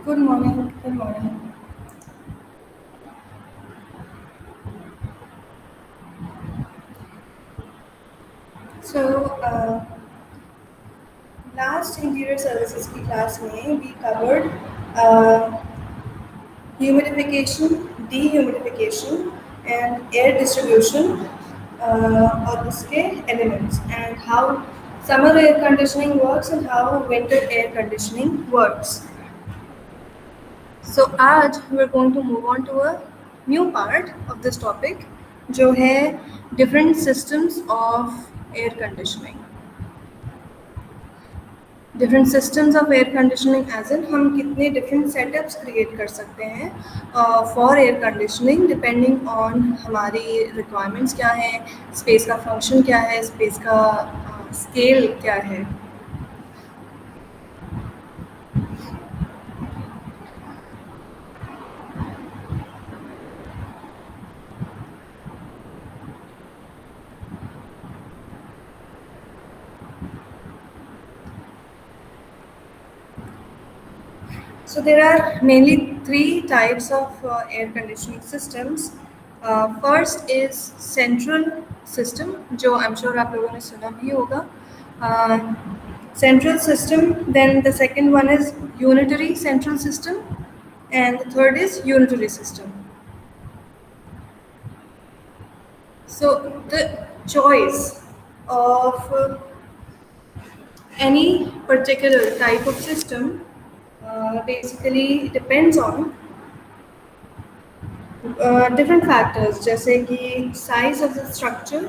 Good morning. Good morning. So, last interior services की class में we covered uh, humidification, dehumidification, and air distribution और उसके elements and how summer air conditioning works and how winter air conditioning works. So आज we're going to move on to a new part of this topic जो है different systems of air conditioning. Different systems of air conditioning as in हम कितने different setups create कर सकते हैं for air conditioning depending on हमारी requirements क्या हैं, स्पेस का फंक्शन क्या है, स्पेस का स्केल क्या है. So there are mainly three types of air conditioning systems. First is central system, जो I'm sure आप लोगों ने सुना भी होगा. Central system. Then the second one is unitary central system, and the third is unitary system. So the choice of any particular type of system basically depends on different factors जैसे कि size of the structure,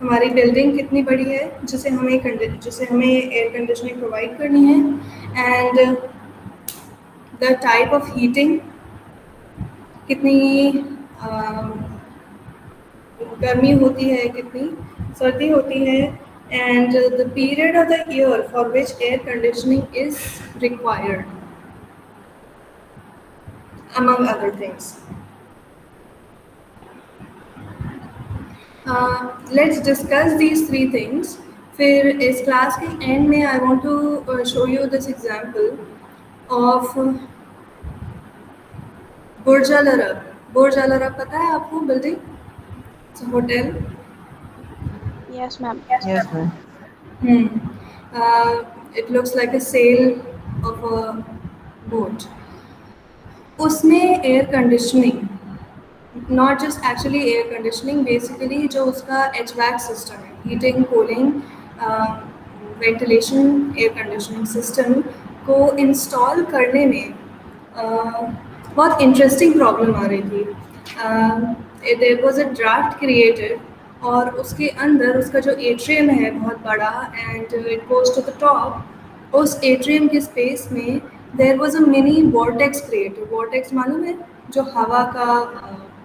हमारी building कितनी बड़ी है जिसे हमें air conditioning provide करनी है, and the type of heating, कितनी गर्मी होती है, कितनी सर्दी होती है, and the period of the year for which air conditioning is required, among other things. Let's discuss these three things. फिर इस क्लास के एंड में I want to show you this example of Burj Al Arab. Burj Al Arab पता है आपको? Building, hotel. Yes, ma'am. Yes, ma'am. It looks like a sail of a boat. उसमें air conditioning, not just actually air conditioning, basically जो उसका HVAC system है, heating, cooling, ventilation, air conditioning system को install करने में बहुत interesting problem आ रही थी. There was a draft created और उसके अंदर उसका जो एट्रियम है बहुत बड़ा and it goes to the top. उस एट्रियम के स्पेस में there was a mini vortex created. Vortex मालूम है? जो हवा का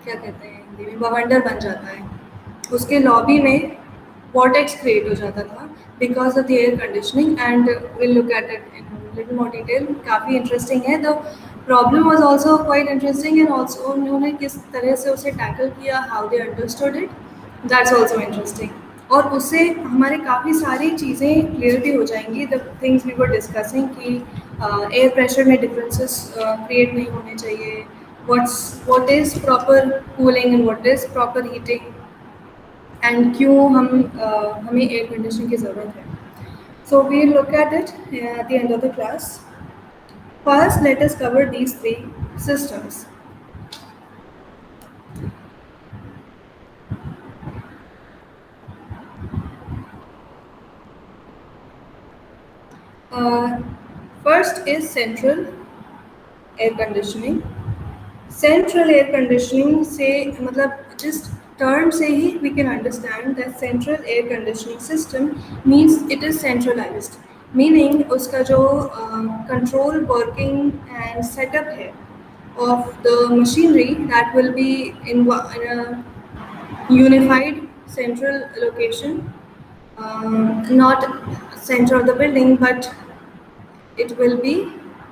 क्या कहते हैं हिंदी में, बवंडर बन जाता है. उसके लॉबी में वॉर्टेक्स क्रिएट हो जाता था because of the air conditioning, and will look at it in little more detail. काफ़ी इंटरेस्टिंग है. The problem was also quite interesting, and also उन्होंने किस तरह से उसे टैकल किया, how they understood it, that's also interesting. और उससे हमारे काफ़ी सारी चीज़ें क्लियर भी हो जाएंगी. The things we were discussing कि एयर प्रेशर में डिफरेंसेस क्रिएट नहीं होने चाहिए, what is proper cooling and what is proper heating, and क्यों हमें एयर कंडीशनिंग की ज़रूरत है. So we'll look at it at the end of the class. First, let us cover these three systems. First is central air conditioning. Central air conditioning से मतलब जिस term से ही we can understand that central air conditioning system means it is centralized, meaning उसका जो control, working and setup है of the machinery that will be in a unified central location, not center of the building, but it will be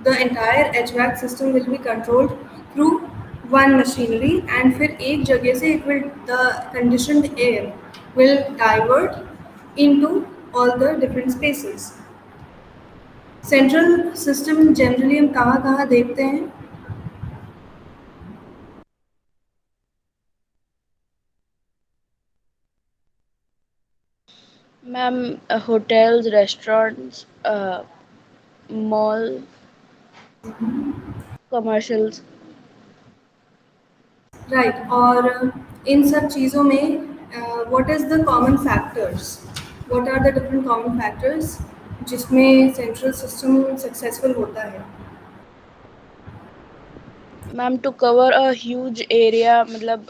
the entire HVAC system will be controlled through one machinery, and फिर एक जगह से it will the conditioned air will divert into all the different spaces. Central system generally हम कहाँ कहाँ देखते हैं? Ma'am, hotels, restaurants, mall, commercials. Right, और इन सब चीज़ों में what is the common factors, what are the different common factors जिसमें सेंट्रल सिस्टम सक्सेसफुल होता है? Ma'am, to cover a huge area, मतलब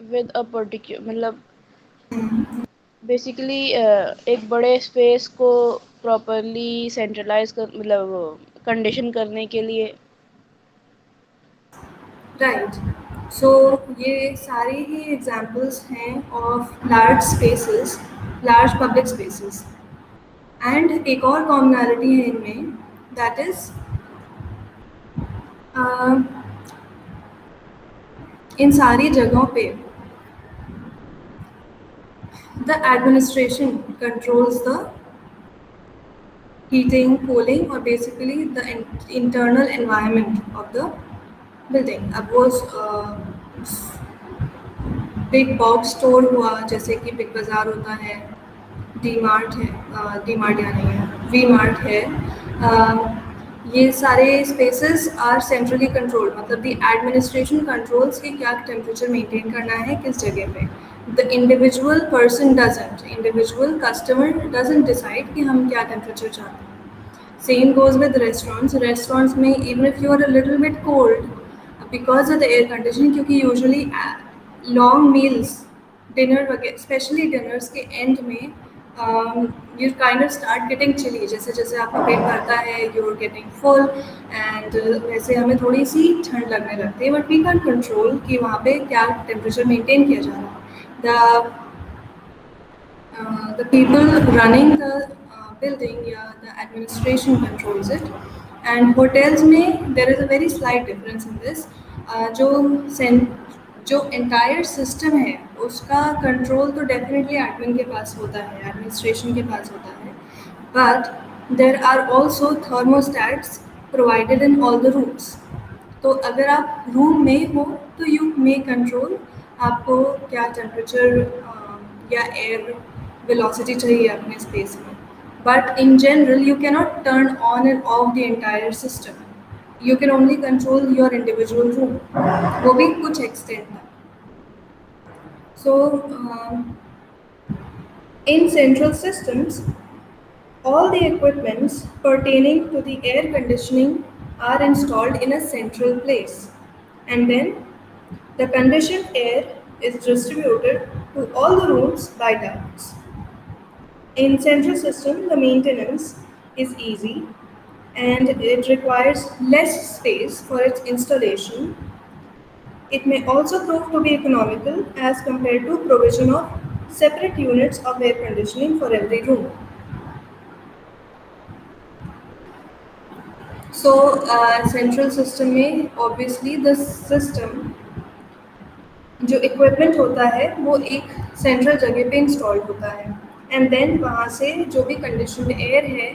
with a particular, मतलब बेसिकली एक बड़े स्पेस को प्रॉपरली सेंट्रलाइज कर, मतलब कंडीशन करने के लिए. राइट, सो ये सारे ही एग्जांपल्स हैं of large spaces, large public spaces. And एक और कॉमनैलिटी है इनमें, दैट इज़ इन सारी जगहों पे the administration controls the heating, cooling, or basically the internal environment of the building. अब वो बिग बॉक्स स्टोर हुआ, जैसे कि बिग बाज़ार होता है, डी मार्ट है, डी मार्ट या नहीं है, वी मार्ट है, ये सारे स्पेसेस आर सेंट्रली कंट्रोल्ड, मतलब द एडमिनिस्ट्रेशन कंट्रोल्स कि क्या टेम्परेचर मेंटेन करना है किस जगह पे। The individual person doesn't, individual customer doesn't decide कि हम क्या टेम्परेचर चाहते हैं। Same goes with restaurants. Restaurants में even if you are a little bit cold, because of the air conditioning, क्योंकि usually long meals, dinner वगैरह, especially dinners के end में you kind of start getting chilly. जैसे जैसे आपका पेट भरता है, you're getting full, and वैसे हमें थोड़ी सी ठंड लगने लगती है, but we can't control कि वहाँ पे क्या temperature maintain किया जा रहा है। The people running the building, yeah, the administration controls it. And hotels में there is a very slight difference in this. जो जो entire system है उसका control तो definitely admin के पास होता है, administration के पास होता है, but there are also thermostats provided in all the rooms. तो अगर आप रूम में हो तो यू मे कंट्रोल आपको क्या टेम्परेचर या एयर वेलोसिटी चाहिए अपने स्पेस में, but in general you can not turn on and off the entire system, you can only control your individual room, वो भी कुछ एक्सटेंट तक। So in central systems all the equipments pertaining to the air conditioning are installed in a central place, and then the conditioned air is distributed to all the rooms by ducts. In central system, the maintenance is easy and it requires less space for its installation. It may also prove to be economical as compared to provision of separate units of air conditioning for every room. So central system में obviously the system जो equipment होता है वो एक central जगह पे installed होता है, एंड देन वहाँ से जो भी कंडीशनड एयर है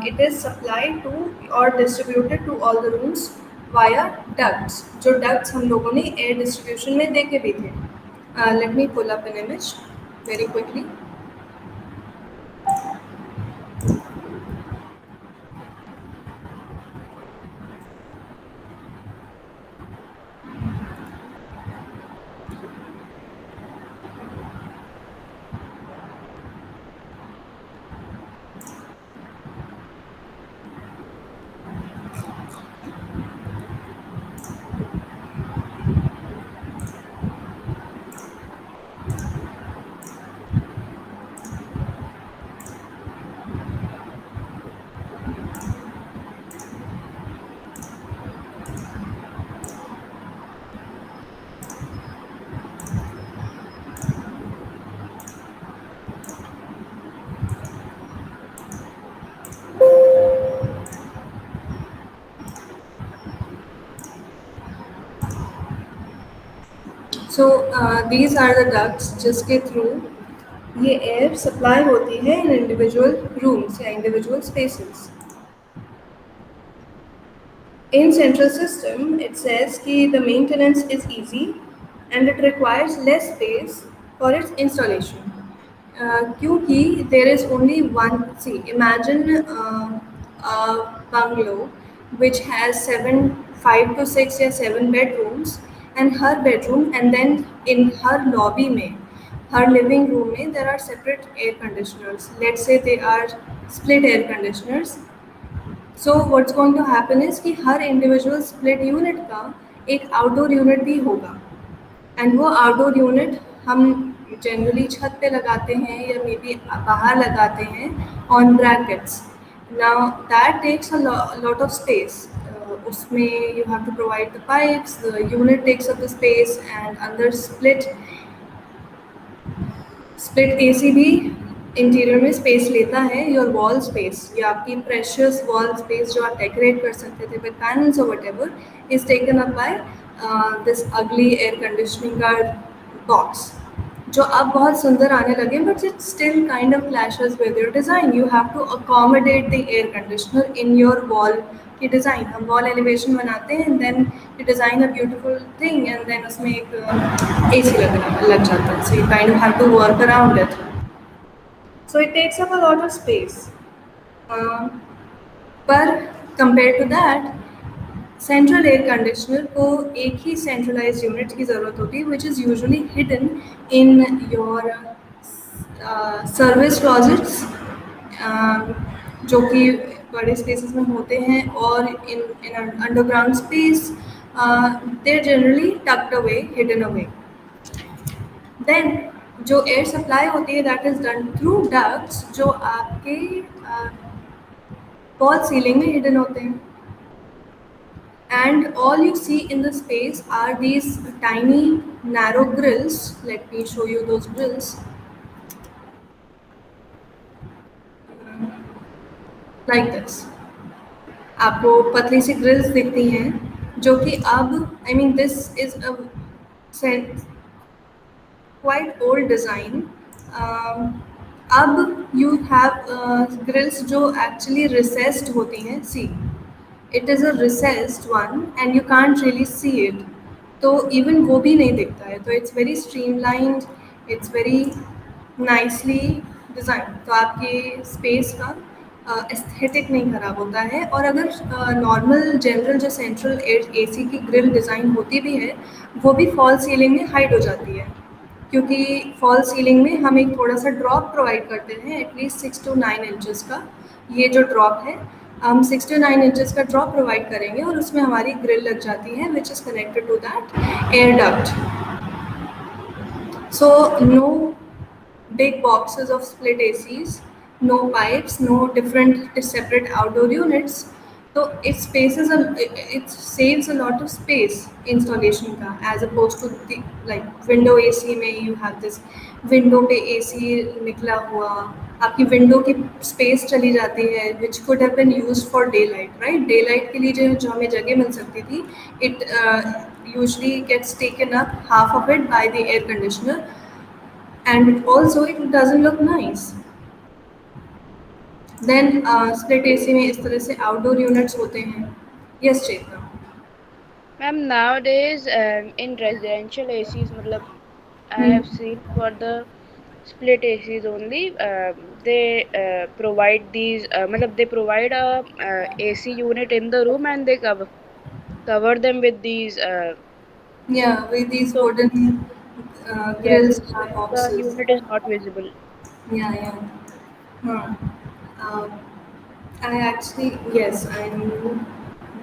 इट इज़ सप्लाइड टू और distributed to all the rooms via ducts, जो डक्ट्स हम लोगों ने एयर डिस्ट्रीब्यूशन में देखे भी थे। Let me pull up an image very quickly. So these are the ducts जिसके थ्रू ये एयर सप्लाई होती है इन इंडिविजुअल रूम्स या individual spaces. In central system, it says कि the maintenance is easy and it requires less space for its installation. क्योंकि there is only one. See, imagine a bungalow which has five to six या seven bedrooms, and her bedroom, and then in her lobby में, her living room में there are separate air conditioners. Let's say they are split air conditioners. So what's going to happen is कि हर individual split unit का एक outdoor unit भी होगा, and वो outdoor unit हम जनरली छत पे लगाते हैं या मे बी बाहर लगाते हैं on brackets. Now that takes a lot of space. उसमें you have to provide the pipes, the unit takes up the space, and अंदर स्प्लिट एसी भी इंटीरियर में स्पेस लेता है। योर वॉल स्पेस या आपकी प्रेशियस वॉल स्पेस जो आप डेकोरेट कर सकते थे विद पैनल्स और whatever is taken up by this ugly air conditioning का बॉक्स, जो अब बहुत सुंदर आने लगे, but it still kind of clashes with your design. You have to accommodate the air conditioner in your wall की design. हम वॉल एलिवेशन बनाते हैं and then you design a beautiful thing and then उसमें एक AC लग जाता है, so you kind of have to work around it. So it takes up a lot of space. पर compared to that, central air conditioner को एक ही centralize unit की ज़रूरत होती है which is usually hidden in your service closets, जो कि बड़े स्पेसेस में होते हैं, और in underground space they are generally tucked away, hidden away. Then जो एयर सप्लाई होती है that is done through ducts, जो आपके वॉल सीलिंग में हिडन होते हैं, and all you see in the space are these tiny narrow grills. Let me show you those grills. Like this. आपको पतली सी ग्रिल्स दिखती हैं जो कि अब this is a quite old design. अब you have grills जो actually recessed होती हैं. See, it is a recessed one and you can't really see it, तो even वो भी नहीं दिखता है। तो it's very streamlined, it's very nicely designed, तो आपके स्पेस का एस्थेटिक नहीं खराब होता है। और अगर नॉर्मल जनरल जो सेंट्रल एसी की ग्रिल डिज़ाइन होती भी है वो भी फॉल सीलिंग में हाइड हो जाती है, क्योंकि फॉल सीलिंग में हम एक थोड़ा सा ड्रॉप प्रोवाइड करते हैं एटलीस्ट 6 to 9 इंचज़ का। ये जो ड्रॉप है हम 6 to 9 इंचज़ का ड्रॉप प्रोवाइड करेंगे और उसमें हमारी ग्रिल लग जाती है which is connected to that air duct. So no big boxes of split ACs, no pipes, no different separate outdoor units. So it saves a lot of space installation का, as opposed to the like window AC में you have this window पे AC निकला हुआ, आपकी window की space चली जाती है which could have been used for daylight, right? Daylight के लिए जो हमें जगह मिल सकती थी, it usually gets taken up half of it by the air conditioner, and also it doesn't look nice. Then split AC में इस तरह से outdoor units होते हैं। Yes, Chetna. Ma'am, nowadays in residential ACs, मतलब I have seen for the split ACs only, they provide these, मतलब they provide a AC unit in the room and they cover them with these Yeah, with these so wooden yes, grills so or the boxes. unit is not visible. Yeah, yeah. Um, I actually, yes, I knew.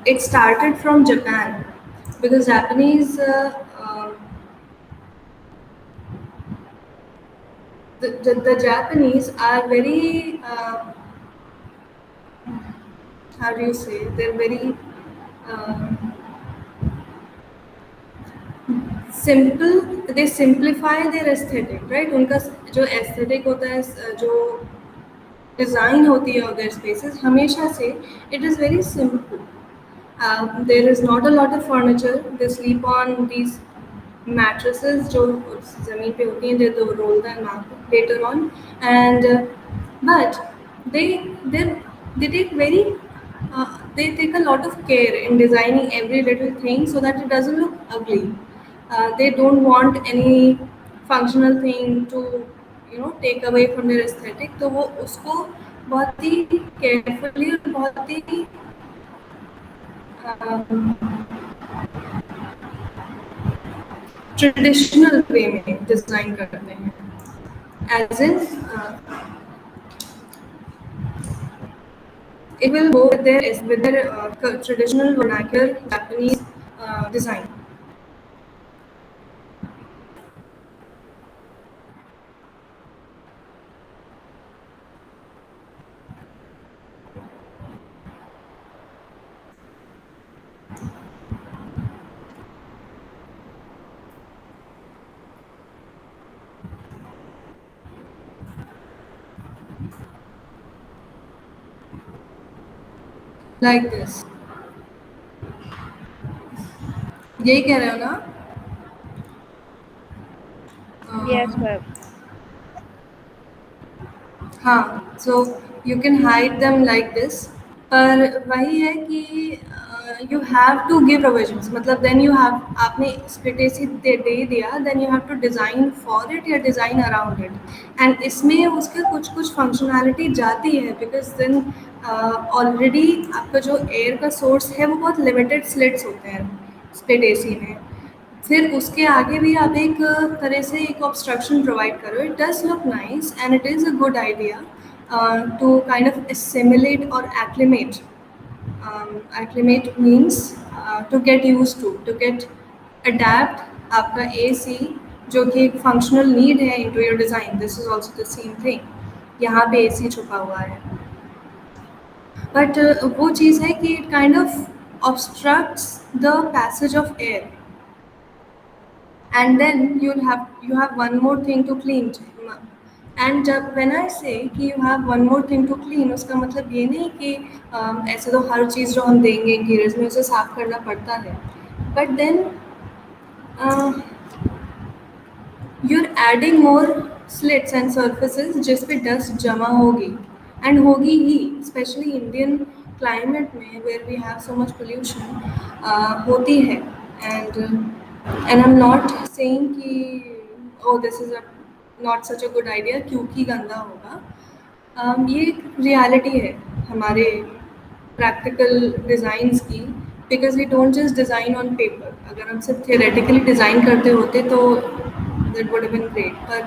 It started from Japan because Japanese, the Japanese are very, how do you say, they're very simple, they simplify their aesthetic, right? उनका जो aesthetic होता है, जो design होती है अगर spaces हमेशा से, it is very simple. There is not a lot of furniture, they sleep on these mattresses जो ज़मीन पे होती हैं, they roll them up later on, and but they they they take very they take a lot of care in designing every little thing so that it doesn't look ugly. They don't want any functional thing to take away from their aesthetic, तो वो उसको बहुत ही carefully और बहुत ही traditional way में design करते हैं, as in it will go with their traditional vernacular Japanese design. Like this. यही कह रहे हो ना? Yes, ma'am. हाँ, so you can hide them like this, पर वही है कि you have to give provisions, मतलब then you have आपने split AC दे दिया, then you have to design for it या design around it, and इसमें उसके कुछ functionality जाती है because then already आपका जो air का source है वो बहुत limited slits होते हैं split AC में, फिर उसके आगे भी आप एक तरह से एक ऑब्स्ट्रक्शन प्रोवाइड करो. It does look nice and it is a good idea to kind of assimilate or acclimate. Acclimate means to get used to get adapt आपका AC जो कि एक फंक्शनल नीड है into your design. This is also the same thing. यहाँ पे AC छुपा हुआ है, बट वो चीज़ है कि it kind of obstructs the passage of air, and then you have one more thing to clean. And जब व्हेन आई से कि you have one more thing to clean, उसका मतलब ये नहीं कि ऐसे तो हर चीज़ जो हम देंगे इंटीरियर्स में उसे साफ करना पड़ता है, but then you are adding more slits and surfaces जिस पे डस्ट जमा होगी, एंड होगी ही, स्पेशली इंडियन क्लाइमेट में where we have so much pollution होती है. And I am not saying कि oh this is a not such a good idea क्योंकि गंदा होगा. ये एक रियलिटी है हमारे प्रैक्टिकल डिज़ाइंस की, because we don't just design on paper. अगर हम सिर्फ थियोरेटिकली डिज़ाइन करते होते तो that would have been great, पर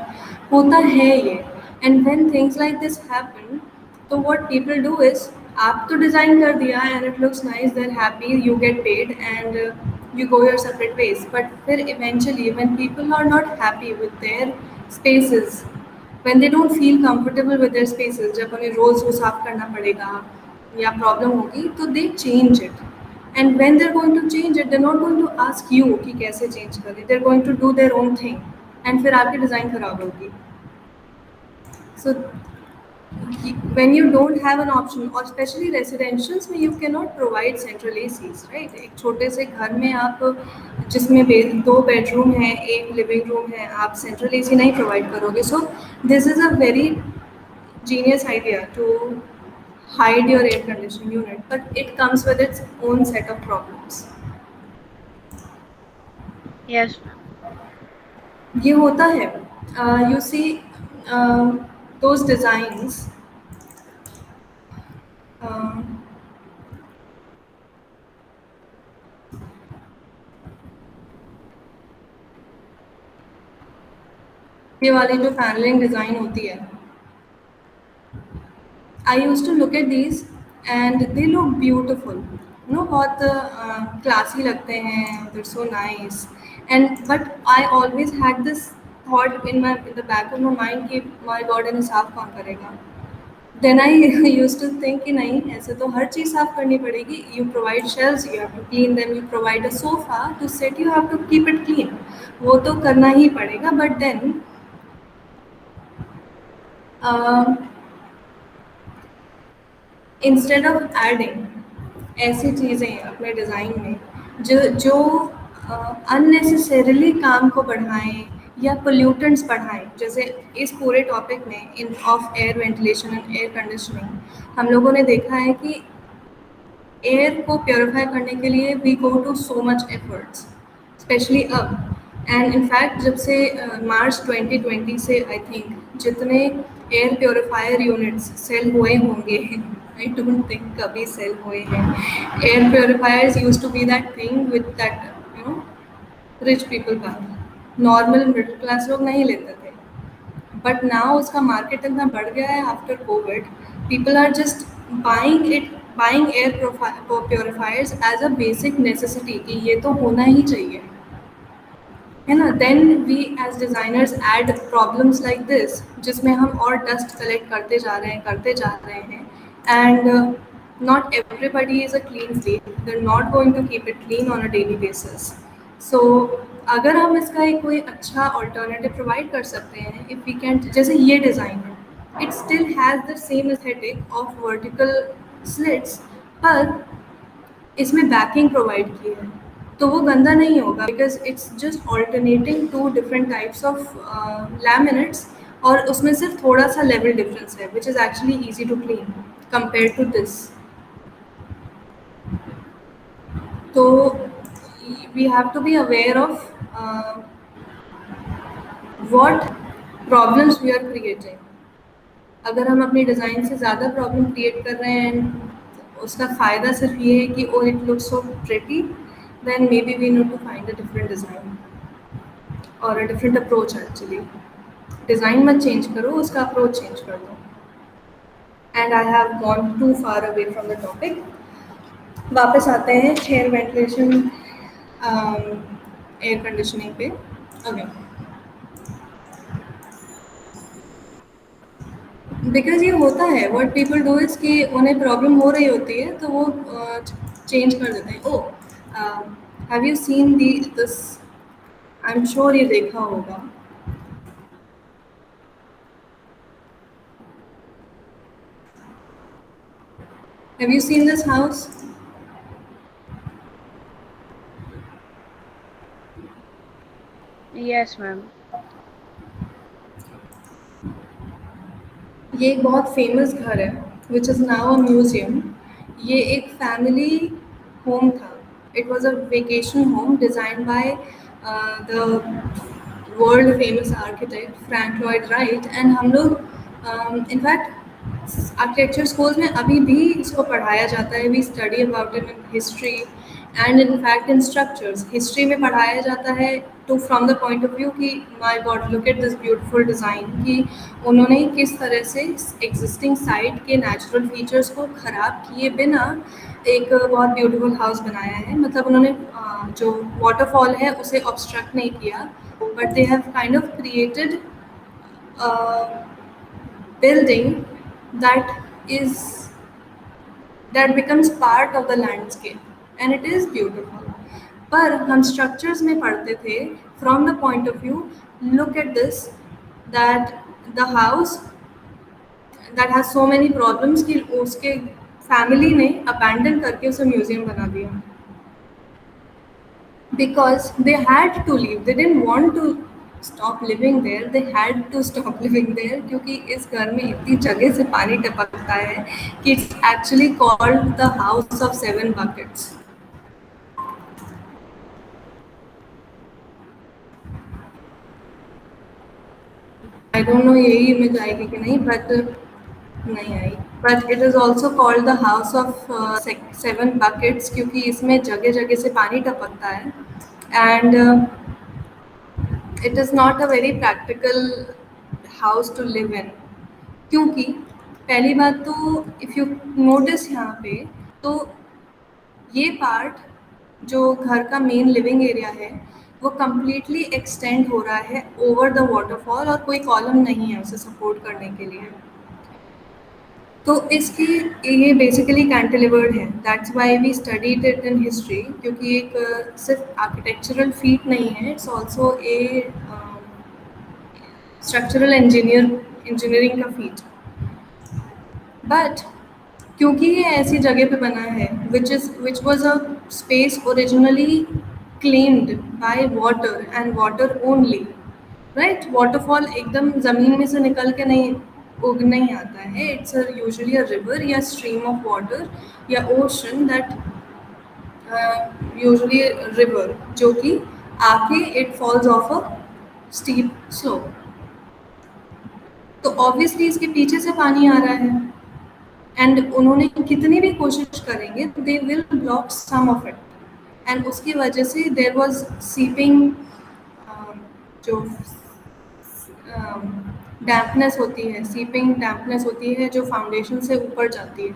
होता है ये. And when things like this happen, तो व्हाट पीपल डू इज, आप तो डिज़ाइन कर दिया and it looks nice, they're happy, you get paid and you go your separate ways. But फिर eventually when people are not happy with their spaces, when they don't feel comfortable with their spaces, जब उन्हें रोज़ वो साफ करना पड़ेगा या problem होगी, तो they change it. And when they're going to change it, they're not going to ask you कि कैसे change करें. They're going to do their own thing. And फिर आपकी डिज़ाइन खराब होगी. So when you don't have an option, or especially residentials में you cannot provide central ACs, right? एक छोटे से घर में आप जिसमें 2 bedroom है, 1 living room है, आप central AC नहीं provide करोगे. So this is a very genius idea to hide your air conditioning unit, but it comes with its own set of problems. Yes, ma'am. ये होता है. You see those designs. ये वाली जो panelling design होती है, I use to look at these and they look beautiful, no बहुत classy लगते हैं, they so nice. And but I always had this thought in the back of my mind कि my god इन्हें साफ कौन करेगा. Then I use to think कि नहीं, ऐसे तो हर चीज़ साफ करनी पड़ेगी. You provide shelves, you have to clean them. You provide a sofa to set, you have to keep it clean. वो तो करना ही पड़ेगा. But then instead of adding ऐसी चीज़ें अपने डिज़ाइन में जो अननेसेसरीली काम को बढ़ाएं या पोल्यूटेंट्स बढ़ाएं। जैसे इस पूरे टॉपिक में in of air ventilation and air conditioning हम लोगों ने देखा है कि एयर को प्योरीफाई करने के लिए we go to so much efforts, especially अब। एंड इनफैक्ट जब से मार्च 2020 से आई थिंक जितने एयर प्योरीफायर यूनिट्स सेल हुए होंगे, आई डोंट थिंक कभी सेल हुए हैं। Air purifiers used to be that thing with that you know rich people का, नॉर्मल मिडिल क्लास लोग नहीं लेते थे। बट नाउ उसका मार्केट इतना बढ़ गया है after covid, people are just buying air purifiers as a basic necessity कि ये तो होना ही चाहिए, है ना। Then we as designers add problems like this, जिसमें हम और डस्ट कलेक्ट करते जा रहे हैं। And not everybody is a clean slate, they are not going to keep it clean on a daily basis. So अगर हम इसका एक कोई अच्छा ऑल्टरनेटिव प्रोवाइड कर सकते हैं, इफ़ वी कैन, जैसे ये डिज़ाइन है, it still has the same aesthetic of vertical slits, पर इसमें बैकिंग प्रोवाइड की है, तो वो गंदा नहीं होगा because it's just alternating two different types of laminates, और उसमें सिर्फ थोड़ा सा लेवल डिफरेंस है which is actually easy to clean compare to this. तो we have to be aware of what problems we are creating. अगर हम अपनी डिज़ाइन से ज़्यादा प्रॉब्लम क्रिएट कर रहे हैं, उसका फ़ायदा सिर्फ ये है कि oh it looks so pretty, then maybe we need to find a different design और a different approach. Actually design मत चेंज करो, उसका अप्रोच चेंज कर दो। And I have gone too far away from the topic. वापस आते हैं air ventilation air conditioning पे। ओके, बिकॉज़ ये होता है, व्हाट पीपल डू इज़ कि उन्हें प्रॉब्लम हो रही होती है तो वो चेंज कर देते हैं। Oh, have you seen the this, I am sure ये देखा होगा। Have you seen this house? Yes, ma'am. ये एक बहुत फेमस घर है which is now a museum. ये एक फैमिली होम था। It was a vacation home designed by the world famous architect Frank Lloyd Wright. एंड हम लोग इनफैक्ट आर्किटेक्चर स्कूल्स में अभी भी इसको पढ़ाया जाता है। We study about it in history and in fact in structures. History में पढ़ाया जाता है to from the point of view कि my god look at this beautiful design, कि उन्होंने किस तरह से एग्जिस्टिंग साइट के नेचुरल फीचर्स को ख़राब किए बिना एक बहुत ब्यूटीफुल हाउस बनाया है। मतलब उन्होंने जो वाटरफॉल है उसे ऑब्स्ट्रक्ट नहीं किया, but they have kind of created building that is that becomes part of the landscape and it is beautiful। पर हम स्ट्रक्चर्स में पढ़ते थे from the point of view, look at this, that the house that has so many problems कि उसके family ने abandon करके उसे म्यूजियम बना दिया। because they had to leave, they didn't want to stop living there, they had to stop living there क्योंकि इस घर में इतनी जगह से पानी टपकता है कि it's actually called the house of seven buckets। I don't know यही इमेज आएगी कि नहीं, but नहीं आई। But it is also called the house of seven buckets क्योंकि इसमें जगह जगह से पानी टपकता है। And it is not a very practical house to live in, क्योंकि पहली बात तो इफ़ यू नोटिस यहाँ पे, तो ये पार्ट जो घर का मेन लिविंग एरिया है वो कम्प्लीटली एक्सटेंड हो रहा है ओवर द वाटरफॉल और कोई कॉलम नहीं है उसे सपोर्ट करने के लिए। तो इसकी ये बेसिकली कैंटिलीवर्ड है, that's why we studied it in history, क्योंकि एक सिर्फ आर्किटेक्चरल फीट नहीं है, it's also a structural engineering का फीट। बट क्योंकि ये ऐसी जगह पे बना है which was a space originally claimed by water and water only, right? Waterfall एकदम ज़मीन में से निकल के नहीं उग नहीं आता है। इट्स यूजुअली अ रिवर या स्ट्रीम ऑफ वाटर या ओशन दैट यूजुअली रिवर जो कि आके it falls of a steep slope. तो ऑब्वियसली इसके पीछे से पानी आ रहा है एंड उन्होंने कितनी भी कोशिश करेंगे they will block some of it and उसकी वजह से देयर वाज सीपिंग जो डैम्पनेस होती है, सीपिंग डैम्पनेस होती है जो फाउंडेशन से ऊपर जाती है,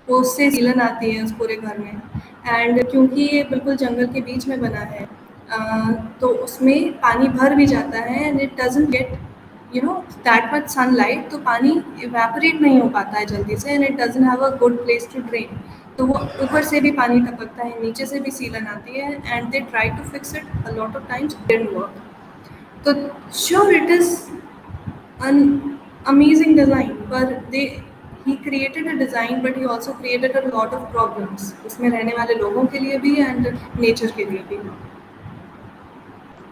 तो उससे सीलन आती है उस पूरे घर में। एंड क्योंकि ये बिल्कुल जंगल के बीच में बना है तो उसमें पानी भर भी जाता है and it doesn't get you know that much sunlight, तो पानी इवेपोरेट नहीं हो पाता है जल्दी से and it doesn't have a good place to drain. तो वो ऊपर से भी पानी टपकता है, नीचे से भी सीलन आती है and they try to fix it a lot of times, didn't work. तो sure it is an amazing design, but they he created a design but he also created a lot of problems उसमें रहने वाले लोगों के लिए भी and nature के लिए भी।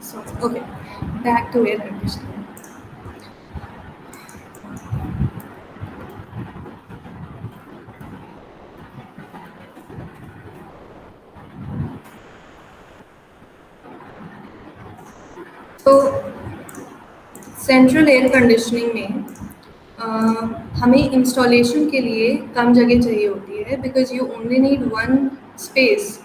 So okay, back to air conditioning. तो सेंट्रल एयर कंडीशनिंग में अ, हमें इंस्टॉलेशन के लिए कम जगह चाहिए होती है because you only need one space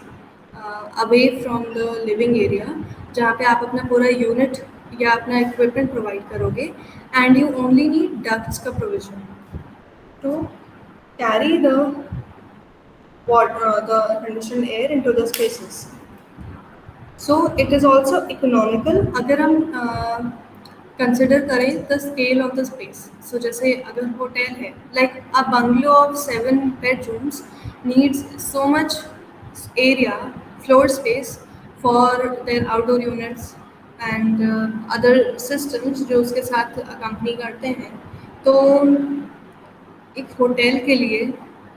away from the living area जहाँ पे आप अपना पूरा यूनिट या अपना इक्विपमेंट प्रोवाइड करोगे and you only need ducts का provision to carry the the conditioned air into the spaces. So it is also economical अगर हम कंसिडर करें the scale of the space. So जैसे अगर होटल है like a bungalow of 7 bedrooms needs so much area floor space for their outdoor units and other systems जो उसके साथ company करते हैं। तो एक होटल के लिए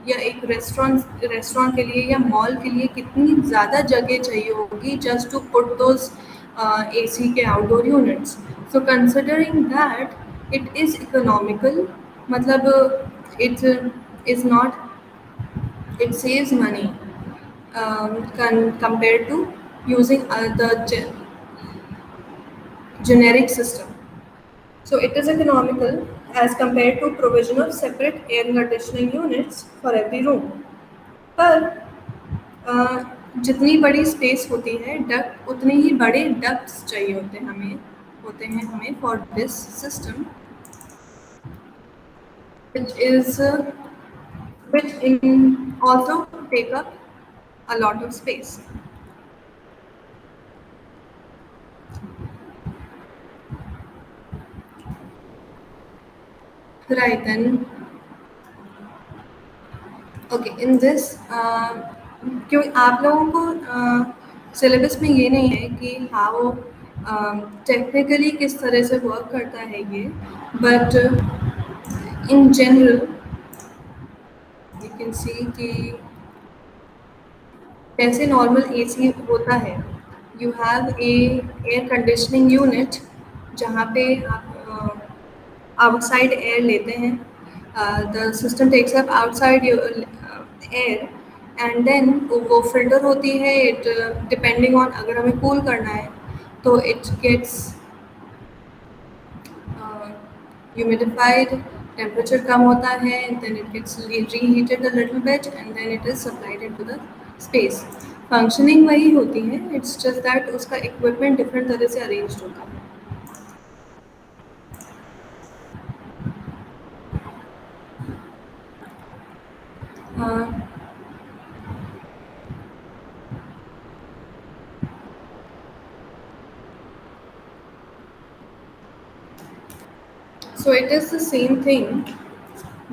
या एक रेस्टोरेंट रेस्टोरेंट के लिए या मॉल के लिए कितनी ज़्यादा जगह चाहिए होगी just to put those AC के outdoor units. So considering that it is economical, मतलब it is not, it saves money compared to using the generic system. So it is economical as compared to provision of separate air conditioning units for every room. पर जितनी बड़ी space होती है duct उतने ही बड़े ducts चाहिए होते हैं हमें for this system which is which in also take up a lot of space. Right then, okay in this क्यों आप लोगों को सिलेबस में ये नहीं है कि हाउ टेक्निकली किस तरह से वर्क करता है ये, but in general you can see कि जैसे नॉर्मल एसी होता है, you have a air conditioning unit जहाँ पे आप आउटसाइड एयर लेते हैं, the system takes up outside air and then वो फिल्टर होती है। इट डिपेंडिंग ऑन अगर हमें कूल करना है तो इट गेट्स humidified, temperature कम होता है, then it gets reheated a little bit and then it is supplied into the space. Functioning वही होती है, it's just that उसका इक्विपमेंट डिफरेंट तरह से अरेंज होता है। So it is the same thing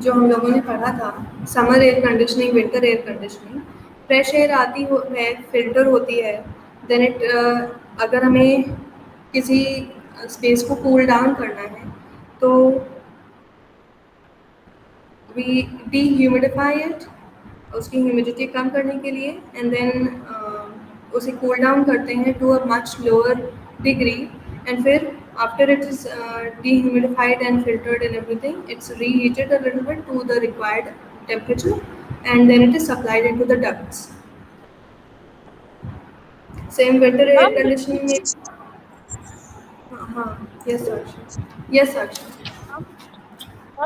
जो हम लोगों ने पढ़ा था, summer air conditioning, winter air conditioning. Fresh air आती है, फिल्टर होती है, देन इट अगर हमें किसी स्पेस को कूल डाउन करना है तो वी ह्यूमिडिफाई इट उसकी ह्यूमिडिटी कम करने के लिए एंड देन उसे कूल डाउन करते हैं to a much lower degree and फिर After it is dehumidified and filtered and everything, it's reheated a little bit to the required temperature, and then it is supplied into the ducts. Same winter air Ma'am, conditioning में. हाँ. Yes, Sakshi. Yes, Sakshi.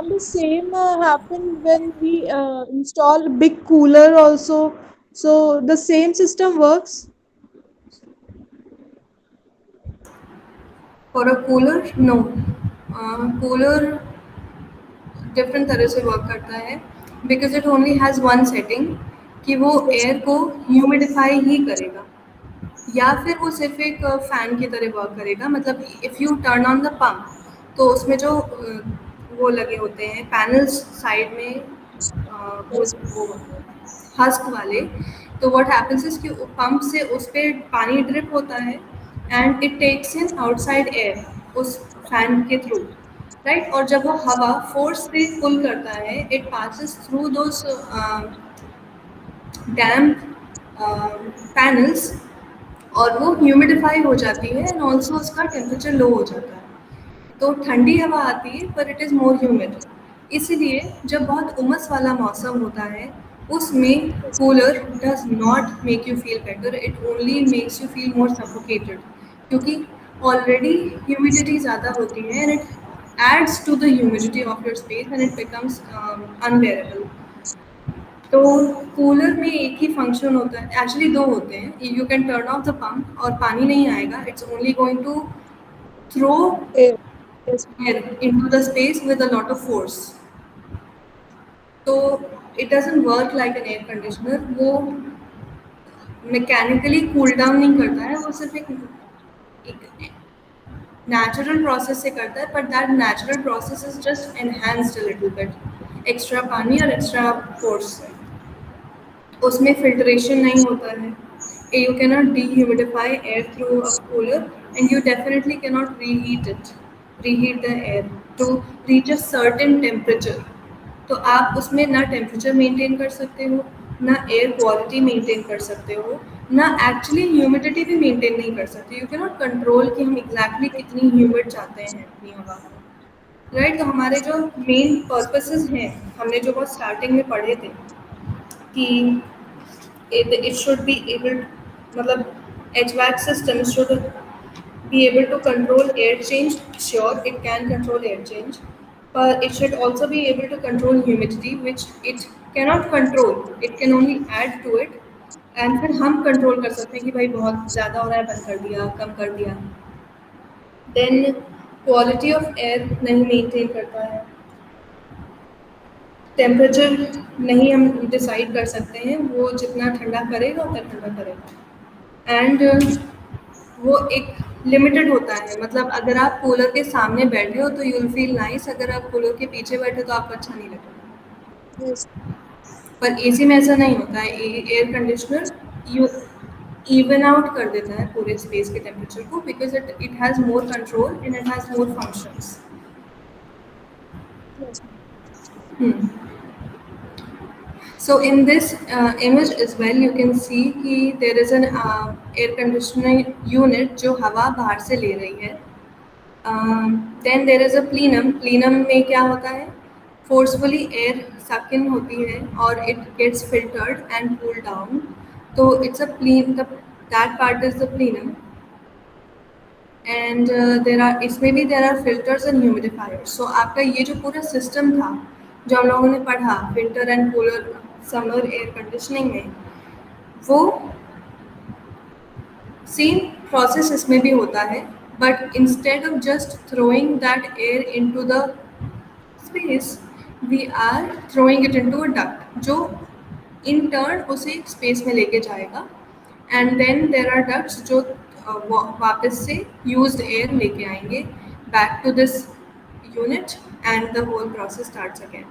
the same happened when we install big cooler also. So the same system works. For a cooler, no. Cooler different तरह से work करता है, because it only has one setting कि वो Yes, air को humidify ही करेगा, या फिर वो सिर्फ एक फ़ैन की तरह वर्क करेगा. मतलब if you turn on the pump, तो उसमें जो वो लगे होते हैं पैनल्स साइड में, yes, वो हस्क वाले. तो व्हाट हैपेंस इज कि पंप से उस पर पानी ड्रिप होता है, and it takes in outside air उस फैन के थ्रू, राइट. और जब वो हवा फोर्स से पुल करता है, it passes through those damp panels, और वो ह्यूमिडिफाई हो जाती है, एंड ऑल्सो उसका टेम्परेचर लो हो जाता है. तो ठंडी हवा आती है, पर इट इज़ मोर ह्यूमिड. इसीलिए जब बहुत उमस वाला मौसम होता है, उसमें yes, cooler does not make you feel better, it only makes you feel more suffocated, क्योंकि ऑलरेडी ह्यूमिडिटी ज़्यादा होती है, and it adds to the humidity of your space, and it becomes unbearable. तो कूलर में एक ही function होता है, actually दो होते हैं. You can turn off the pump और पानी नहीं आएगा, it's only going to throw air. Yes, air into the space with a lot of force. तो it doesn't work like an air conditioner. वो मैकेनिकली कूल डाउन नहीं करता है, वो सिर्फ एक नेचुरल प्रोसेस से करता है, but that natural process is just enhanced a little bit extra पानी और एक्स्ट्रा फोर्स से. उसमें फिल्ट्रेशन नहीं होता है. You cannot dehumidify air through a cooler, and you definitely cannot reheat the air to reach a certain temperature. तो आप उसमें ना टेम्परेचर मेंटेन कर सकते हो, ना एयर क्वालिटी मेंटेन कर सकते हो, ना एक्चुअली ह्यूमिडिटी भी मेंटेन नहीं कर सकते. यू कैनॉट कंट्रोल कि हम एग्जैक्टली कितनी ह्यूमिड चाहते हैं अपनी हवा को, राइट. तो हमारे जो मेन पर्पसेस हैं, हमने जो बहुत स्टार्टिंग में पढ़े थे कि it should be able, मतलब HVAC system should be able to control air change. Sure, it can control air change, but it should also be able to control humidity, which it cannot control. It can only add to it, and फिर हम control कर सकते हैं कि भाई बहुत ज़्यादा हो रहा है, बंद कर दिया, कम कर दिया. देन क्वालिटी ऑफ एयर नहीं मेंटेन करता है. टेम्परेचर नहीं हम डिसाइड कर सकते हैं, वो जितना ठंडा करेगा उतना ठंडा करेगा. एंड वो एक लिमिटेड होता है. मतलब अगर आप कूलर के सामने बैठे हो तो यू विल फील नाइस, अगर आप कूलर के पीछे बैठे तो आपको अच्छा नहीं लगेगा. yes, पर एसी में ऐसा नहीं होता है. Air conditioner you even out कर देता है पूरे स्पेस के टेम्परेचर को, because it it has more control and it has more functions. yes, So in this image as well, you can see कि there is an air conditioning unit जो हवा बाहर से ले रही है. Then there is a plenum. Plenum में क्या होता है? Forcefully air suck in होती है और it gets filtered and cooled down. तो it's a that part is the plenum. And इसमें भी there are filters and humidifiers. So आपका ये जो पूरा सिस्टम था जो हम लोगों ने पढ़ा winter and cooler summer air conditioning में, वो सेम प्रोसेस इसमें भी होता है, but instead of just throwing that air into the space, we are throwing it into a duct जो इन टर्न उसे स्पेस में लेके जाएगा. And then there are ducts जो वापस से यूज्ड एयर लेके आएंगे back to this unit, and the whole process starts again.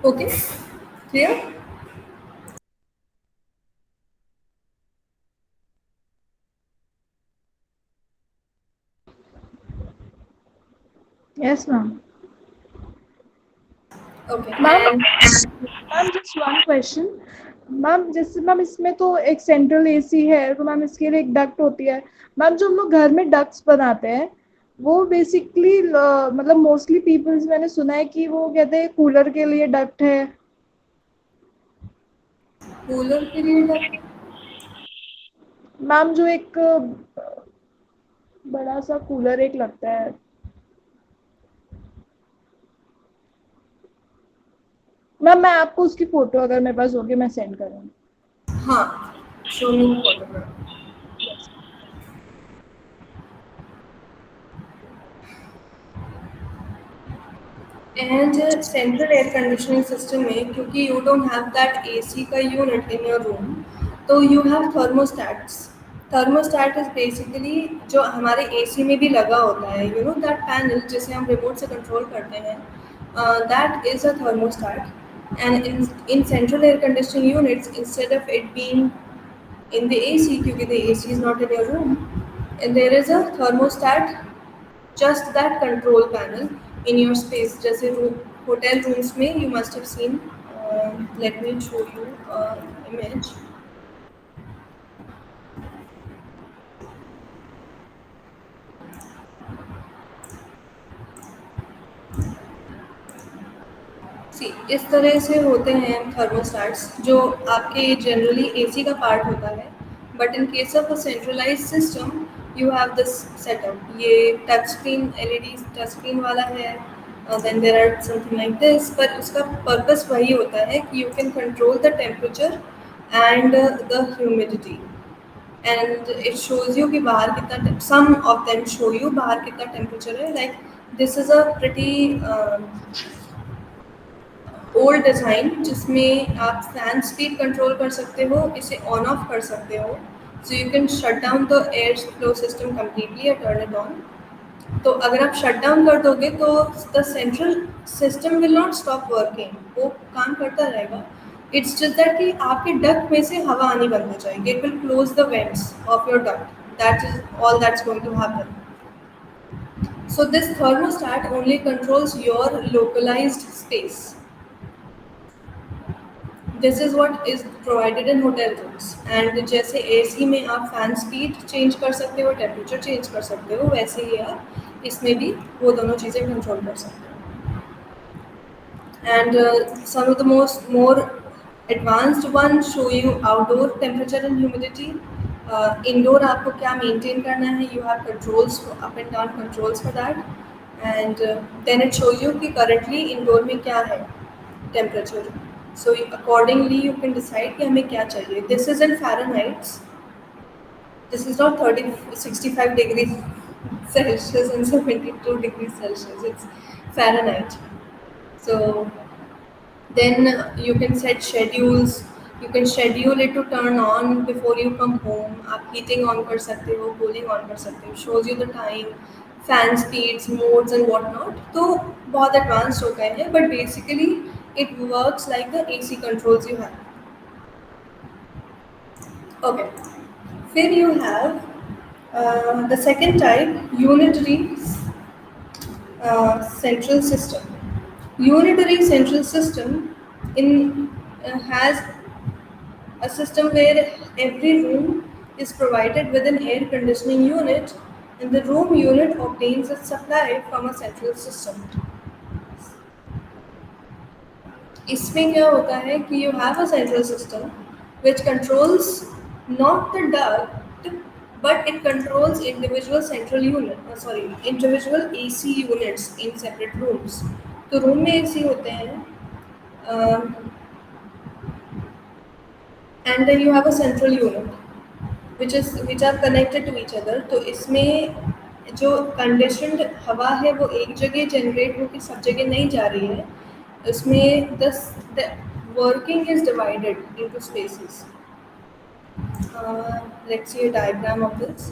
Okay, clear? yes, ma'am. Okay. Ma'am, And ma'am, just one question. Ma'am जैसे मैम इसमें तो एक सेंट्रल एसी है, तो मैम इसके लिए एक डक्ट होती है। मैम जो हम लोग घर में डक्ट्स बनाते हैं वो बेसिकली मतलब मोस्टली पीपल्स मैंने सुना है कि वो कहते हैं कूलर के लिए डक्ट है। कूलर के लिए मैम जो एक बड़ा सा कूलर एक लगता है। मैम मैं आपको उसकी फोटो अगर मेरे पास होगी मैं सेंड करूँगी। हाँ, show me photograph. And central air conditioning system में क्योंकि you don't have that AC का यूनिट इन योर रूम, तो you have thermostats. Thermostat is basically जो हमारे एसी में भी लगा होता है, यू नो दैट पैनल जिसे हम रिमोट से कंट्रोल करते हैं, that is a thermostat. And in central air conditioning units, instead of it being in the AC, क्योंकि the AC is not in your room, and there is a thermostat, just that control panel in your space. जैसे hotel rooms में you must have seen, let me show you image. सी इस तरह से होते हैं thermostats जो आपके generally AC का पार्ट होता है, but in case of a centralize system you have this setup. ये touch screen LED touch screen वाला है, then there are something like this, पर उसका पर्पस वही होता है कि you can control the temperature and the humidity, and it shows you कि बाहर कितना, some of them show you बाहर कितना टेम्परेचर है। Like this is a pretty old design जिसमें आप फैन स्पीड कंट्रोल कर सकते हो, इसे ऑन ऑफ कर सकते हो, so you can shut down the air flow system completely या टर्न इट ऑन। तो अगर आप शट डाउन कर दोगे तो the central system will not stop working, वो काम करता रहेगा। इट्स जस्ट दैट कि आपके डक्ट में से हवा आनी बंद हो जाएगी, it will close the vents of your duct, that is all that's going to happen. So this thermostat only controls your localized space. This is what is provided in hotel rooms. And जैसे AC में आप fan speed change कर सकते हो, temperature change कर सकते हो, वैसे ही आप इसमें भी वो दोनों चीज़ें कंट्रोल कर सकते हो। And some of the more advanced one show you outdoor temperature and humidity. Indoor आपको क्या मेंटेन करना है, you have controls, up and down controls for that, and then it shows you कि currently indoor में क्या है temperature, so accordingly you can decide कि हमें क्या चाहिए। This is in Fahrenheit, this is not 65 degrees Celsius and 72 degrees Celsius, it's Fahrenheit. So then you can set schedules, you can schedule it to turn on before you come home, आप heating on कर सकते हो, cooling on कर सकते हो, shows you the time, fan speeds, modes and what not। तो बहुत advanced हो गए हैं, but basically it works like the AC controls you have। okay, फिर you have the second type, unitary central system। Unitary central system in has a system where every room is provided with an air conditioning unit, and the room unit obtains its supply from a central system। इसमें क्या होता है कि you have a central system which controls not the duct, but it controls individual central unit, individual AC units in separate rooms। तो room में AC होते हैं, and then you have a central unit which are connected to each other। तो इसमें जो conditioned हवा है वो एक जगह जनरेट होकर सब जगह नहीं जा रही है, इसमें the working is divided into spaces। Let's see a diagram of this।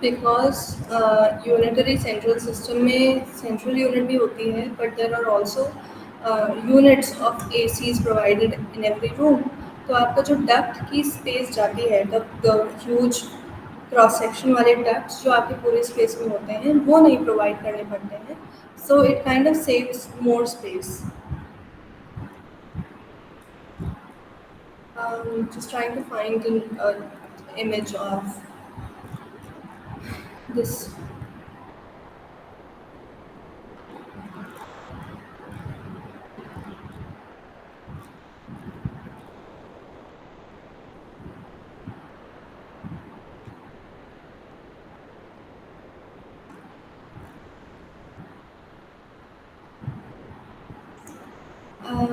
Because unitary central system में सेंट्रल यूनिट भी होती है, but there are also units of ACs provided in every room. तो आपका जो डक्ट की space जाती है, द ह्यूज क्रॉस सेक्शन वाले डक्ट्स जो आपके पूरे स्पेस में होते हैं, वो नहीं प्रोवाइड करने पड़ते हैं। So it kind of saves more space. Just trying to find an image of this. Uh,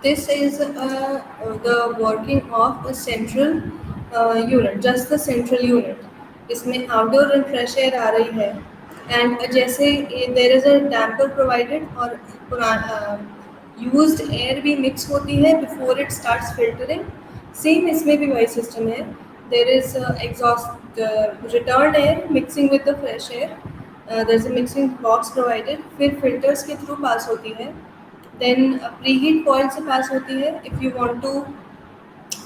this is the working of a central unit, just the central unit. इसमें आउटडोर एंड फ्रेश एयर आ रही है, and जैसे there is a damper provided, और used air भी mix होती है before it starts filtering. Same इसमें भी वही सिस्टम है। There is exhaust return air mixing with the fresh air, there is a mixing box provided, फिर फिल्टर्स के थ्रू पास होती है, देन प्रीहीट कॉइल से पास होती है if you want to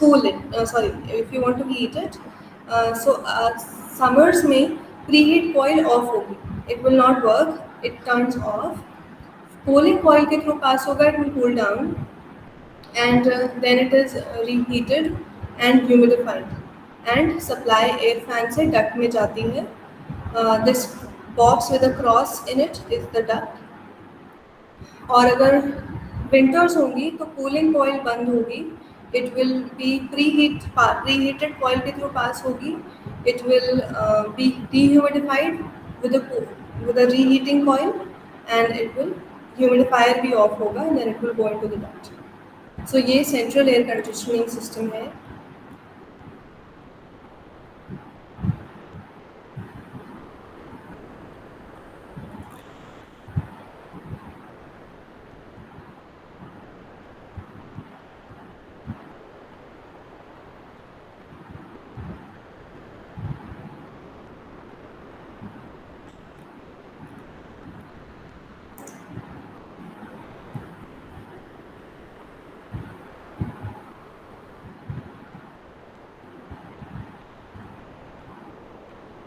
cool it, sorry, if you want to heat it. So summers में preheat coil off होगी, it will not work, it turns off. Cooling coil के through pass होगा, it will cool down, and then it is reheated and humidified, and supply air fan से duct में जाती है. This box with a cross in it is the duct. और अगर winters होंगी तो कूलिंग कॉइल बंद होगी, it will be preheated coil के थ्रू पास होगी, it will be dehumidified with a reheating coil, and it will humidifier भी off होगा, and then it will go into the duct. So ये central air conditioning system है।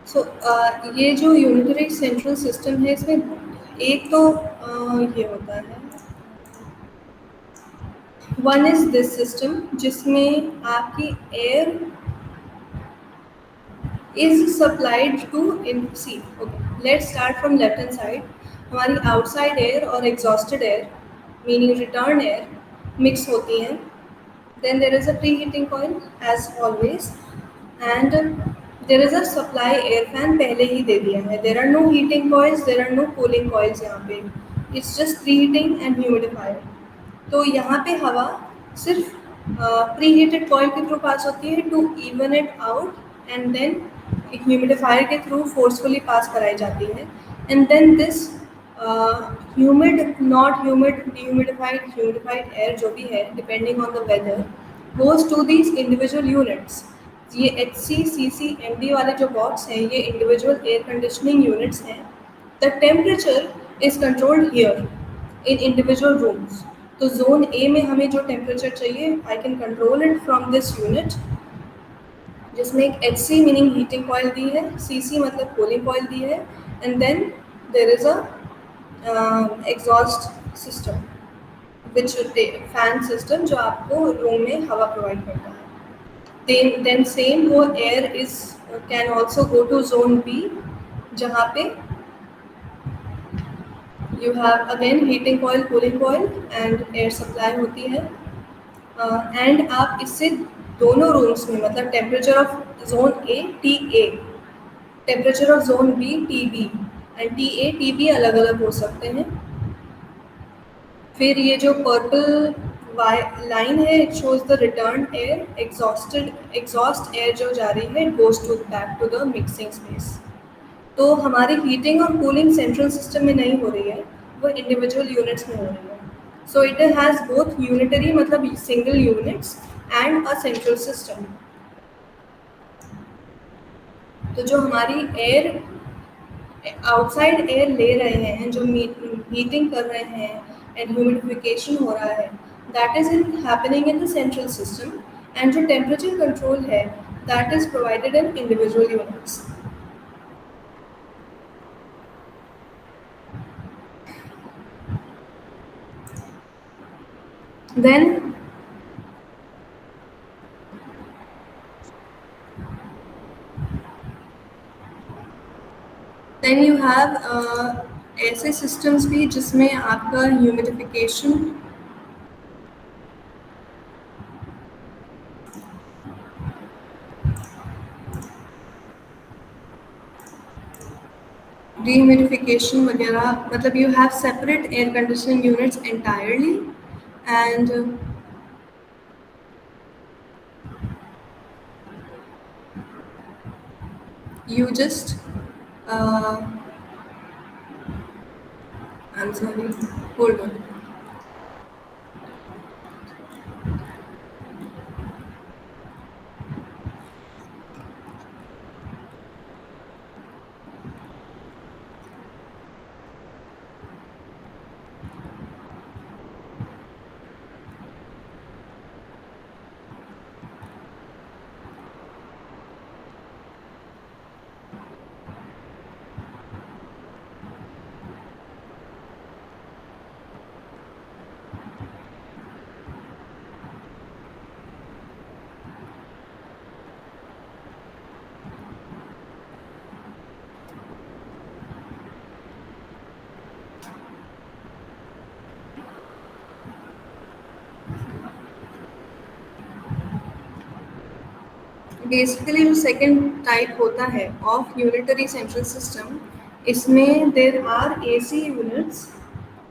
सो ये जो unitary central system है, इसमें एक तो ये होता है, वन इज दिस सिस्टम जिसमें आपकी air is supplied to in C. Okay, let's start from left hand side. हमारी आउटसाइड एयर और exhausted air meaning return air mix होती हैं, then there is a preheating coil as always, and there is a supply air fan पहले ही दे दिया है। there are no heating coils, there are no cooling coils यहाँ पे, it's just preheating and humidifier। तो यहाँ पे हवा सिर्फ प्रीहीटेड कॉइल के थ्रू पास होती है to even it out, and then humidifier के थ्रू फोर्सफुली पास कराई जाती है, and then this humid, not humid, dehumidified, humidified air जो भी है depending on the weather goes to these individual units. ये HC, CC, MD वाले जो बॉक्स हैं, ये इंडिविजुअल एयर कंडीशनिंग यूनिट्स हैं। The temperature is controlled here in individual rooms. तो जोन ए में हमें जो टेम्परेचर चाहिए, I can control it from this unit, जिसमें एक HC मीनिंग हीटिंग कॉइल दी है, CC मतलब कूलिंग कॉइल दी है, and then there is a exhaust system which fan system जो आपको रूम में हवा प्रोवाइड करता है। then same वो air is can also go to zone B, जहाँ पे you have again heating coil, cooling coil and air supply होती है, and आप इससे दोनों रूम्स में मतलब temperature of zone A TA, temperature of zone B TB, and TA TB अलग अलग हो सकते हैं। फिर ये जो पर्पल लाइन है, it shows the return air, exhaust air जो जा रही है, it goes to back to the mixing space. तो हमारी हीटिंग और कूलिंग सेंट्रल सिस्टम में नहीं हो रही है, वो इंडिविजुअल यूनिट्स में हो रही है। So it has both unitary मतलब single units and a central system. तो जो हमारी एयर आउटसाइड एयर ले रहे हैं, जो हीटिंग कर रहे हैं एंड ह्यूमिडिफिकेशन हो रहा है, that is in happening in the central system. And जो टेम्परेचर कंट्रोल है, that is provided in individual units. Then you have ऐसे systems भी जिसमें आपका humidification dehumidification वगैरह, मतलब you have separate air conditioning units entirely, and you just I'm sorry, hold on. Basically जो second type होता है ऑफ यूनिटरी सेंट्रल सिस्टम, इसमें देर आर एसी यूनिट्स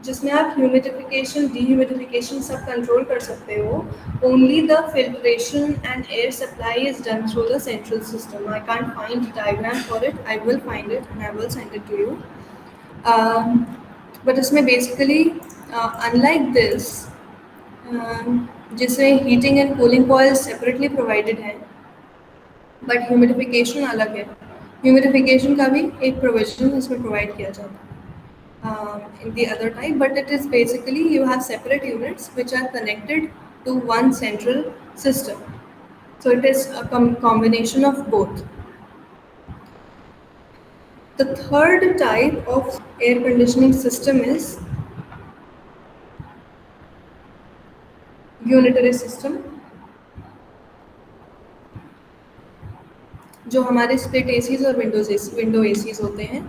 जिसमें आप ह्यूमिडिफिकेशन डीह्यूमिडिफिकेशन सब कंट्रोल कर सकते हो। Only the filtration and air supply is done through the central system. I can't find diagram for it, I will find it and I will send it to you. But इसमें basically unlike this, जिसमें heating and cooling coils separately provided है, but humidification अलग है। Humidification का भी एक provision इसमें provide किया जाता है in the other type, but it is basically you have separate units which are connected to one central system. So it is a combination of both. The third type of air conditioning system is unitary system, जो हमारे split ACs और window ACs होते हैं।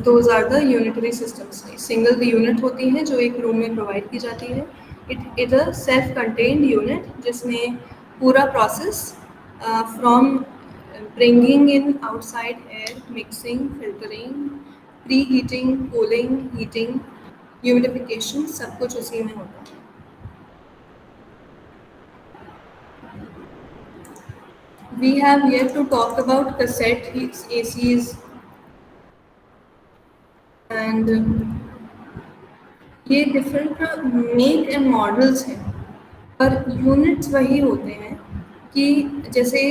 Those are the unitary systems. Single unit होती है जो एक room में प्रोवाइड की जाती है। It is a self contained unit जिसमें पूरा process from bringing in outside air, mixing, filtering, pre heating, cooling, heating, humidification सब कुछ उसी में होता है। We have yet to talk about cassette ACs and ये डिफरेंट मेक एंड मॉडल्स हैं, पर यूनिट्स वही होते हैं कि जैसे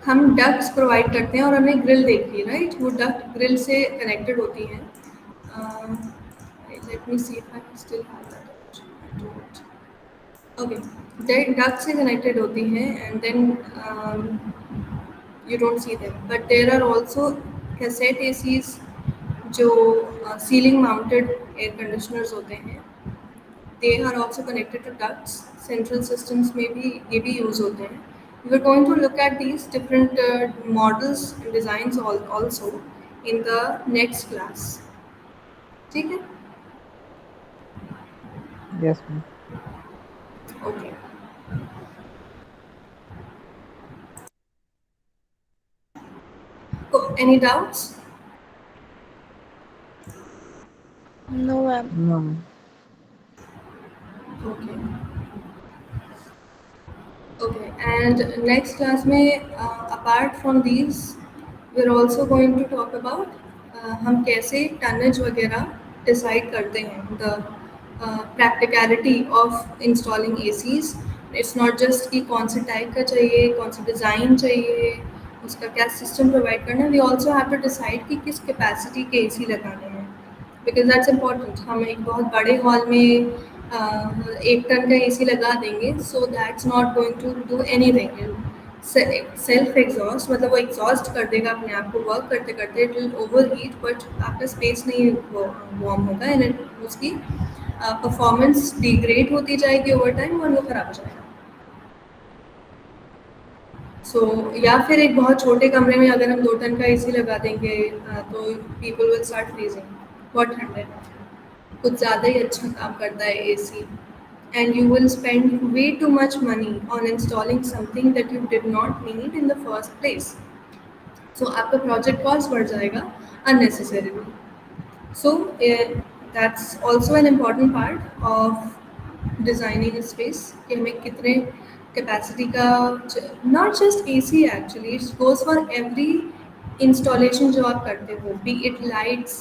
हम डक्ट्स प्रोवाइड करते हैं और हमने ग्रिल देखी है, राइट? वो डक्ट ग्रिल से कनेक्टेड होती हैं। Let me see if I still have that. Okay, duct से कनेक्टेड होती हैं and then you don't see them, but there are also cassette ACs जो ceiling mounted air conditioners होते हैं। They are also connected to ducts. Central systems में भी ये भी use होते हैं। We are going to look at these different models and designs also in the next class. ठीक है? Yes, ma'am. Okay. Oh, any doubts? No, ma'am. No, ma'am. Okay. Okay. And next class में apart from these we're also going to talk about हम कैसे tonnage वगैरह decide करते हैं the practicality of installing ACs. It's not just कि कौन से type का चाहिए, कौन सा डिज़ाइन चाहिए, उसका क्या सिस्टम प्रोवाइड करना है. We also have to decide कि किस कैपेसिटी के AC लगाने हैं, बिकॉज दैट्स इम्पॉर्टेंट. हम एक बहुत बड़े हॉल में 1 टन का AC लगा देंगे, so that's not going to do anything. Self exhaust मतलब वो एग्जॉस्ट कर देगा अपने आप को वर्क करते करते, it will over heat, but आपका स्पेस नहीं वार्म होगा एंड उसकी परफॉर्मेंस डिग्रेड होती जाएगी ओवर टाइम और वो ख़राब हो जाएगा. या फिर एक बहुत छोटे कमरे में अगर हम 2 टन का AC लगा देंगे तो पीपल विल स्टार्ट फ्रीजिंग. बहुत ठंड है, कुछ ज़्यादा ही अच्छा काम करता है AC, and you will spend way too much money on installing something that you did not need in the first place. So आपका project cost बढ़ जाएगा unnecessarily. So that's also an important part of designing a space कि हमें कितने capacity का, not just AC actually, it goes for every installation जो आप करते हो, be it lights.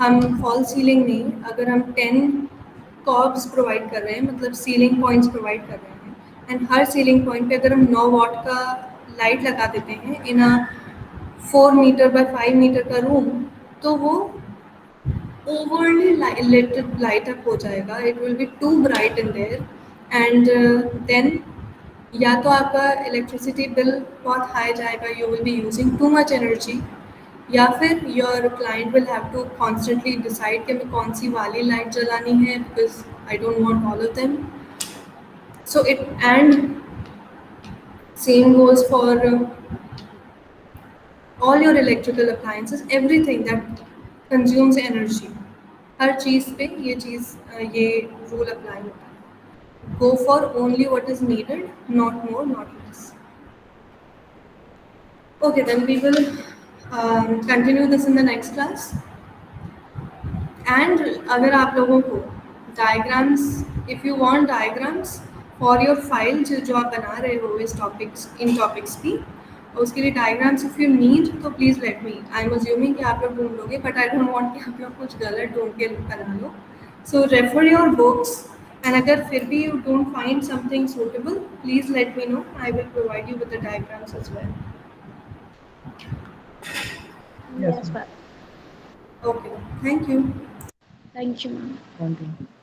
हम फॉल सीलिंग नहीं, अगर हम 10 कॉब्स प्रोवाइड कर रहे हैं मतलब सीलिंग पॉइंट्स प्रोवाइड कर रहे हैं, एंड हर सीलिंग पॉइंट पे अगर हम 9 वॉट का लाइट लगा देते हैं in a 4 meter by 5 meter का रूम, तो वो ओवरली लाइट अप हो जाएगा. It will be too bright in there, and then या तो आपका इलेक्ट्रिसिटी बिल बहुत हाई जाएगा, you will be using too much energy, या फिर your client will have to constantly decide कि हमें कौन सी वाली लाइट जलानी है, because I don't want all of them. So it and same goes for all your electrical appliances, everything that consumes energy. हर चीज़ पे ये rule apply होता है. Go for only what is needed, not more, not less. Okay, then we will continue this in the next class. And अगर आप लोगों को diagrams, if you want diagrams for your file जो आप बना रहे हो इस इन topics की, उसके लिए diagrams if you need, तो please let me. I'm assuming कि आप लोग ढूंढ लोगे, but I don't want कि आप लोग कुछ गलत ढूंढ के बना लो. So refer your books, and अगर फिर भी you don't find something suitable, please let me know. I will provide you with the diagrams as well. Yes, ma'am. Okay, thank you. Thank you, ma'am. Thank you.